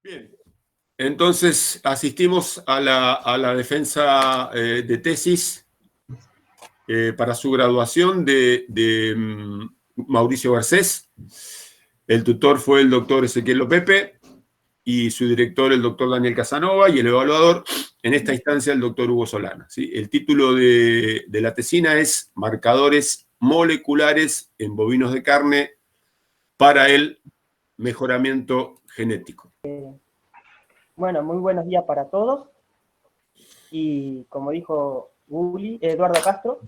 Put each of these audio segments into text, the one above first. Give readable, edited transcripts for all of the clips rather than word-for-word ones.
Bien, entonces asistimos a la defensa de tesis para su graduación de Mauricio Garcés. El tutor fue el doctor Ezequiel Lopepe y su director el doctor Daniel Casanova y el evaluador, en esta instancia, el doctor Hugo Solana. ¿Sí? El título de la tesina es Marcadores moleculares en bovinos de carne para el mejoramiento genético. Bueno, muy buenos días para todos. Y como dijo Eduardo Castro,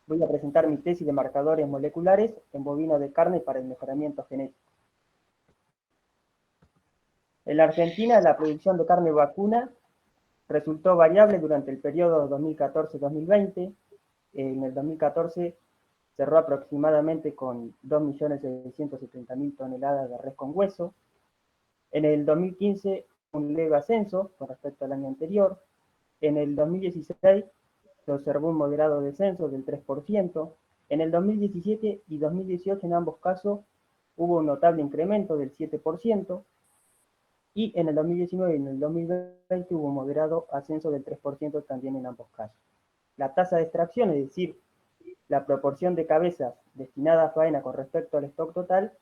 voy a presentar mi tesis de marcadores moleculares en bovinos de carne para el mejoramiento genético. En la Argentina, la producción de carne vacuna resultó variable durante el periodo 2014-2020. En el 2014 cerró aproximadamente con 2.670.000 toneladas de res con hueso. En el 2015, un leve ascenso con respecto al año anterior. En el 2016 se observó un moderado descenso del 3%. En el 2017 y 2018, en ambos casos, hubo un notable incremento del 7%. Y en el 2019 y en el 2020 hubo un moderado ascenso del 3% también en ambos casos. La tasa de extracción, es decir, la proporción de cabezas destinadas a faena con respecto al stock total,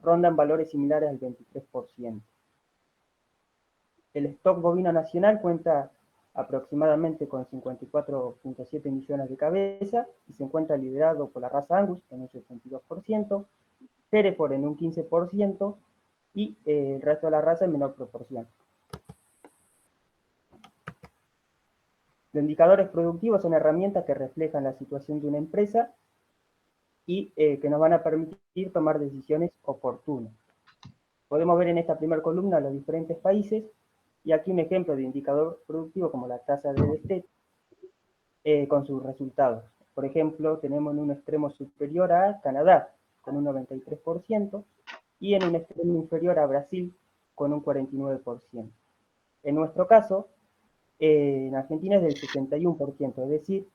rondan valores similares al 23%. El stock bovino nacional cuenta aproximadamente con 54.7 millones de cabezas y se encuentra liderado por la raza Angus en un 62%, Hereford en un 15% y el resto de la raza en menor proporción. Los indicadores productivos son herramientas que reflejan la situación de una empresa y que nos van a permitir tomar decisiones oportunas. Podemos ver en esta primera columna los diferentes países y aquí un ejemplo de indicador productivo como la tasa de destete con sus resultados. Por ejemplo, tenemos en un extremo superior a Canadá con un 93% y en un extremo inferior a Brasil con un 49%. En nuestro caso, en Argentina es del 61%, es decir,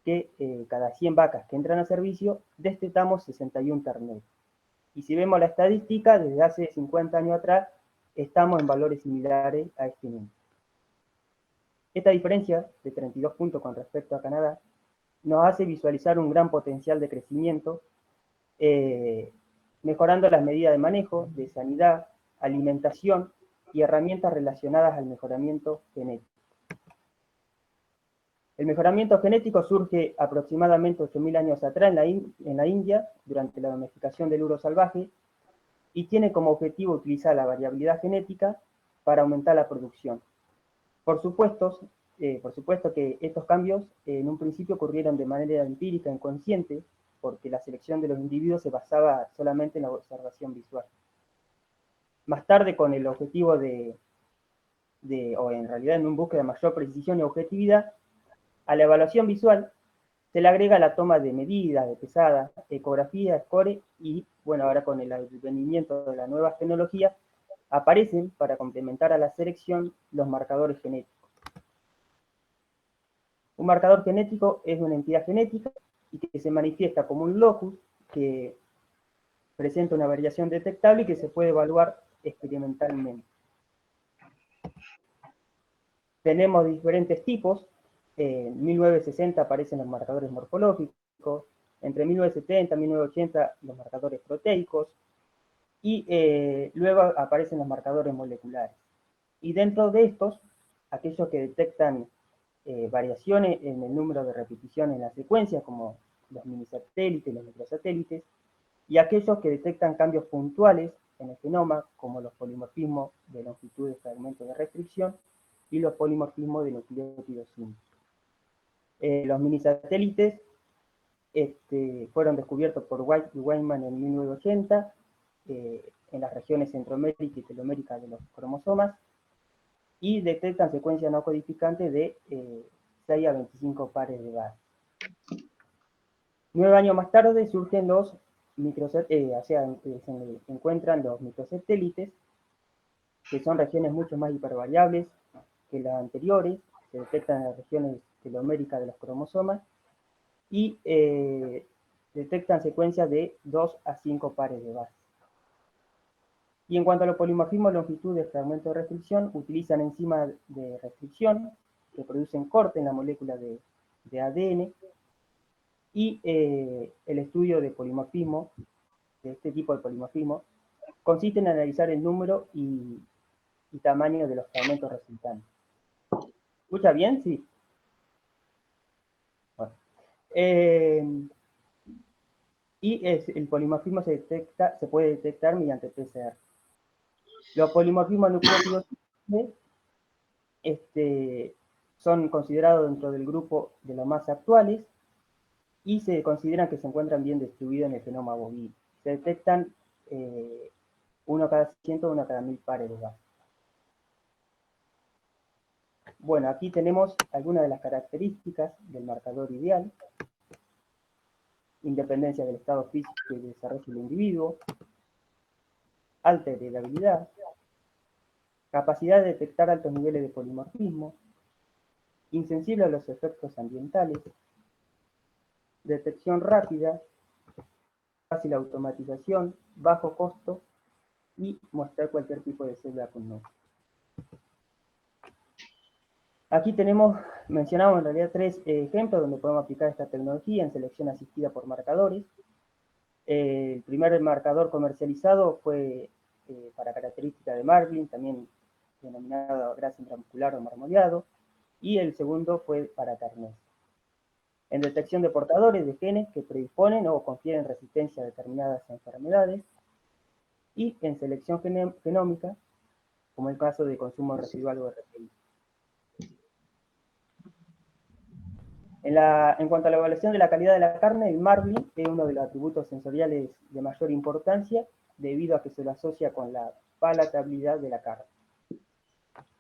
que cada 100 vacas que entran a servicio, destetamos 61 terneros. Y si vemos la estadística, desde hace 50 años atrás, estamos en valores similares a este número. Esta diferencia de 32 puntos con respecto a Canadá nos hace visualizar un gran potencial de crecimiento, mejorando las medidas de manejo, de sanidad, alimentación y herramientas relacionadas al mejoramiento genético. El mejoramiento genético surge aproximadamente 8.000 años atrás en la India, durante la domesticación del uro salvaje, y tiene como objetivo utilizar la variabilidad genética para aumentar la producción. Por supuesto que estos cambios en un principio ocurrieron de manera empírica, inconsciente, porque la selección de los individuos se basaba solamente en la observación visual. Más tarde, con el objetivo o en realidad en un búsqueda de mayor precisión y objetividad, a la evaluación visual se le agrega la toma de medidas, de pesadas, ecografía, score y, bueno, ahora con el advenimiento de las nuevas tecnologías, aparecen para complementar a la selección los marcadores genéticos. Un marcador genético es una entidad genética y que se manifiesta como un locus que presenta una variación detectable y que se puede evaluar experimentalmente. Tenemos diferentes tipos. En 1960 aparecen los marcadores morfológicos, entre 1970 y 1980 los marcadores proteicos, y luego aparecen los marcadores moleculares. Y dentro de estos, aquellos que detectan variaciones en el número de repeticiones en la secuencia, como los minisatélites, los microsatélites, y aquellos que detectan cambios puntuales en el genoma, como los polimorfismos de longitud de fragmentos de restricción y los polimorfismos de nucleótidos simples. Los minisatélites fueron descubiertos por White y Weinman en 1980 en las regiones centromérica y telomérica de los cromosomas y detectan secuencias no codificantes de 6 a 25 pares de bases. 9 años más tarde surgen los se encuentran los microsatélites, que son regiones mucho más hipervariables que las anteriores, se detectan en las regiones teloméricas de los cromosomas y detectan secuencias de 2 a 5 pares de bases. Y en cuanto a los polimorfismos, longitud de fragmento de restricción, utilizan enzimas de restricción que producen corte en la molécula de ADN, y el estudio de polimorfismo, de este tipo de polimorfismo, consiste en analizar el número y tamaño de los fragmentos resultantes. ¿Escucha bien? Sí. Bueno. El polimorfismo se puede detectar mediante PCR. Los polimorfismos nucleótidos son considerados dentro del grupo de los más actuales y se consideran que se encuentran bien distribuidos en el genoma bovino. Se detectan uno cada 100, uno cada 1000 pares de bases. Bueno, aquí tenemos algunas de las características del marcador ideal: independencia del estado físico y de desarrollo del individuo, alta heredabilidad, capacidad de detectar altos niveles de polimorfismo, insensible a los efectos ambientales, detección rápida, fácil automatización, bajo costo y mostrar cualquier tipo de célula con núcleo. Aquí mencionamos en realidad 3 ejemplos donde podemos aplicar esta tecnología en selección asistida por marcadores. El primer marcador comercializado fue para característica de Marblin, también denominado grasa intramuscular o marmoleado, y el segundo fue para Carnes. En detección de portadores de genes que predisponen o confieren resistencia a determinadas enfermedades, y en selección genómica, como el caso de consumo residual o RPI. En cuanto a la evaluación de la calidad de la carne, el Marblin es uno de los atributos sensoriales de mayor importancia debido a que se lo asocia con la palatabilidad de la carne.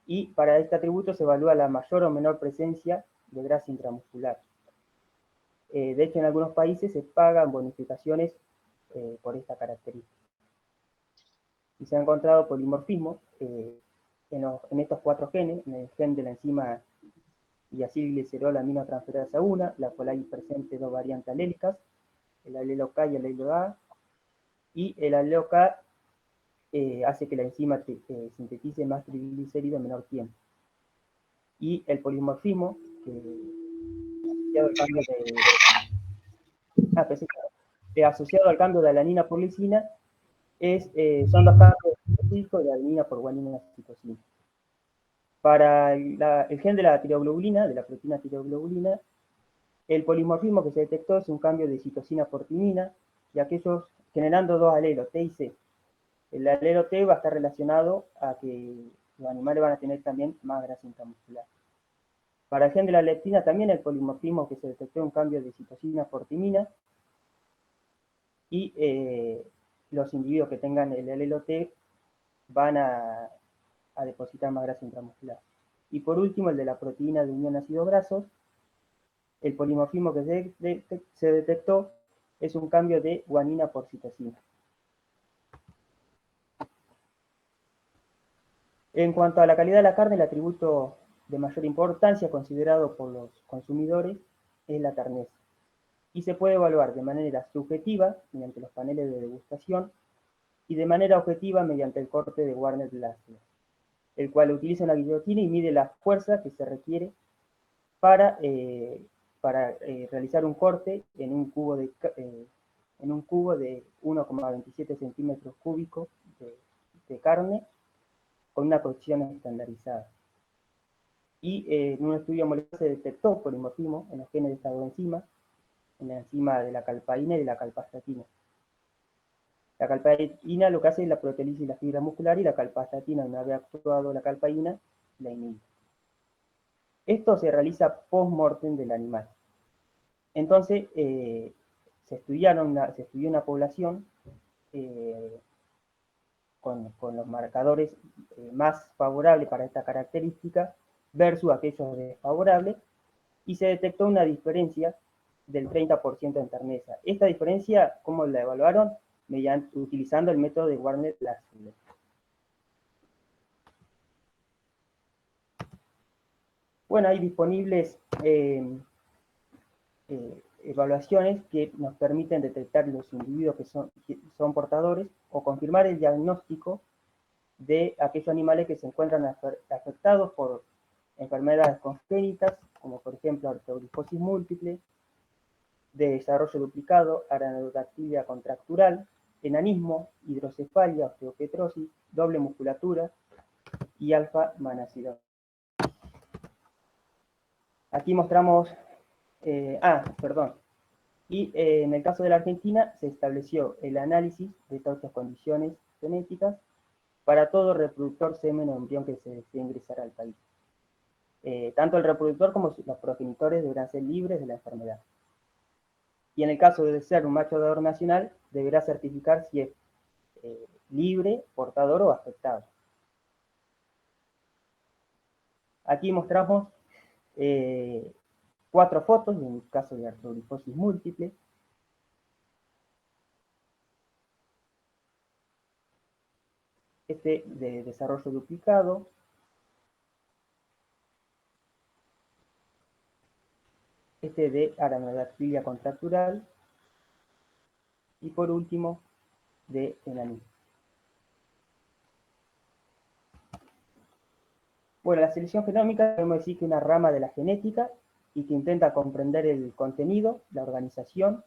Y para este atributo se evalúa la mayor o menor presencia de grasa intramuscular. De hecho, en algunos países se pagan bonificaciones por esta característica. Y se ha encontrado polimorfismo en estos 4 genes, en el gen de la enzima diacilglicerol aminotransferasa 1, la cual hay presente 2 variantes alélicas, el alelo K y el alelo A, y el alelo K hace que la enzima sintetice más triglicéridos en menor tiempo. Y el polimorfismo, asociado al cambio de alanina por lisina, son 2 cambios específicos de alanina por guanina citosina. Para el gen de la tiroglobulina, de la proteína tiroglobulina, el polimorfismo que se detectó es un cambio de citosina por timina, y aquellos generando 2 alelos, T y C. El alelo T va a estar relacionado a que los animales van a tener también más grasa intramuscular. Para el gen de la leptina también el polimorfismo que se detectó es un cambio de citosina por timina, y los individuos que tengan el alelo T van a depositar más grasa intramuscular. Y por último, el de la proteína de unión ácidos grasos, el polimorfismo que se detectó es un cambio de guanina por citosina. En cuanto a la calidad de la carne, el atributo de mayor importancia considerado por los consumidores es la terneza, y se puede evaluar de manera subjetiva mediante los paneles de degustación y de manera objetiva mediante el corte de Warner-Lasser, el cual utiliza una guillotina y mide la fuerza que se requiere para realizar un corte en un cubo de 1,27 centímetros cúbicos de carne con una cocción estandarizada. Y en un estudio molecular se detectó polimorfismo en los genes de estas 2 enzimas, en la enzima de la calpaína y de la calpastatina. La calpaína lo que hace es la proteólisis de la fibra muscular, y la calpastatina, una vez actuado la calpaína, la inhibe. Esto se realiza post-mortem del animal. Entonces, se estudió una población con los marcadores más favorables para esta característica versus aquellos desfavorables, y se detectó una diferencia del 30% en terneza. Esta diferencia, ¿cómo la evaluaron? Utilizando el método de Warner-Lasser. Bueno, hay disponibles evaluaciones que nos permiten detectar los individuos que son portadores o confirmar el diagnóstico de aquellos animales que se encuentran afectados por enfermedades congénitas, como por ejemplo artroglifosis múltiple, de desarrollo duplicado, aranodactilia contractural, enanismo, hidrocefalia, osteopetrosis, doble musculatura y alfa-manacidosis. Aquí mostramos, y en el caso de la Argentina se estableció el análisis de todas estas condiciones genéticas para todo reproductor semen o embrión que se desee ingresar al país. Tanto el reproductor como los progenitores deberán ser libres de la enfermedad. Y en el caso de ser un macho dador nacional, deberá certificar si es libre, portador o afectado. Aquí mostramos 4 fotos, en el caso de artroglifosis múltiple. Este de desarrollo duplicado. Este de aranodactilia contractural. Y por último, de enanismo. Bueno, la selección genómica podemos decir que es una rama de la genética y que intenta comprender el contenido, la organización,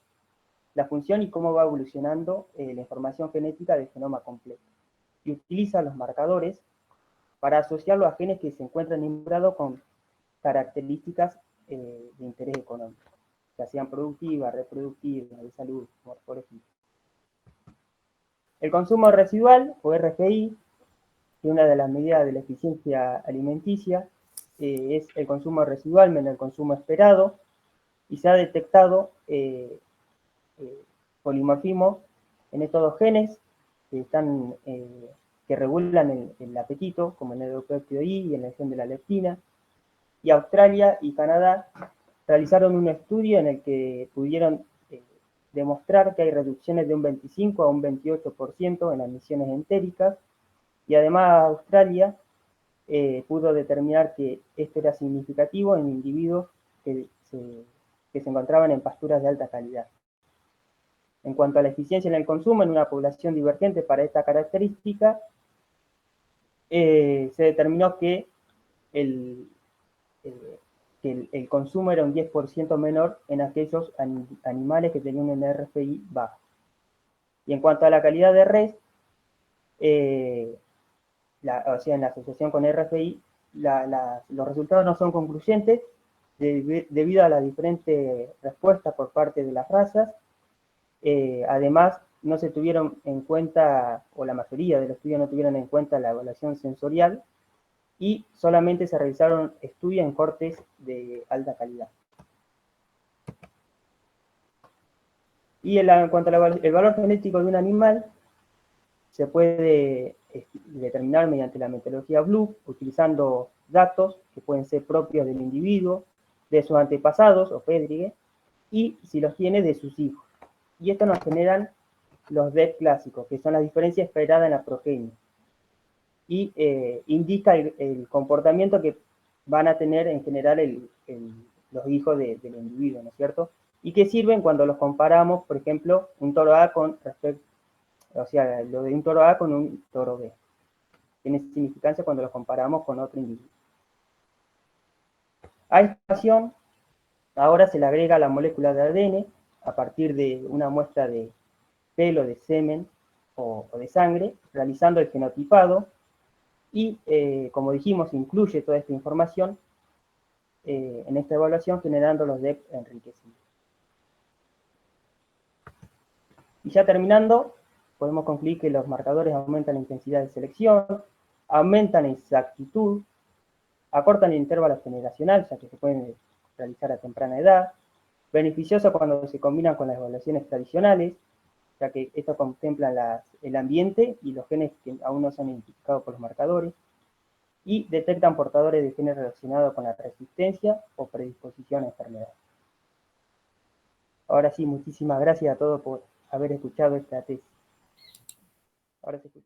la función y cómo va evolucionando la información genética del genoma completo. Y utiliza los marcadores para asociarlo a genes que se encuentran involucrados con características de interés económico, ya sean productivas, reproductivas, de salud, morfológica. El consumo residual, o RFI, que una de las medidas de la eficiencia alimenticia es el consumo residual menos el consumo esperado, y se ha detectado polimorfismo en estos dos genes que regulan el apetito, como en el eupéptido I y en el gen de la leptina. Y Australia y Canadá realizaron un estudio en el que pudieron demostrar que hay reducciones de un 25 a un 28% en las emisiones entéricas, y además Australia pudo determinar que esto era significativo en individuos que se encontraban en pasturas de alta calidad. En cuanto a la eficiencia en el consumo en una población divergente para esta característica, se determinó que el consumo era un 10% menor en aquellos animales que tenían un RFI bajo. Y en cuanto a la calidad de res, o sea, en la asociación con RFI, los resultados no son concluyentes debido a las diferentes respuestas por parte de las razas. Además, no se tuvieron en cuenta, o la mayoría de los estudios no tuvieron en cuenta la evaluación sensorial, y solamente se realizaron estudios en cortes de alta calidad. Y en cuanto al valor genético de un animal, se puede determinar mediante la metodología Blue, utilizando datos que pueden ser propios del individuo, de sus antepasados, o pédrigue, y si los tiene, de sus hijos. Y esto nos generan los DEP clásicos, que son las diferencias esperadas en la progenie. Y indica el comportamiento que van a tener en general los hijos del individuo, ¿no es cierto? Y que sirven cuando los comparamos, por ejemplo, un toro A con respecto, o sea, lo de un toro A con un toro B. Tiene significancia cuando los comparamos con otro individuo. A esta ecuación, ahora se le agrega la molécula de ADN a partir de una muestra de pelo, de semen o de sangre, realizando el genotipado, y como dijimos, incluye toda esta información en esta evaluación, generando los DEP enriquecidos. Y ya terminando, podemos concluir que los marcadores aumentan la intensidad de selección, aumentan la exactitud, acortan el intervalo generacional, ya que se pueden realizar a temprana edad, beneficioso cuando se combinan con las evaluaciones tradicionales, ya que esto contempla el ambiente y los genes que aún no se han identificado por los marcadores, y detectan portadores de genes relacionados con la resistencia o predisposición a enfermedades. Ahora sí, muchísimas gracias a todos por haber escuchado esta tesis. Ahora se escucha.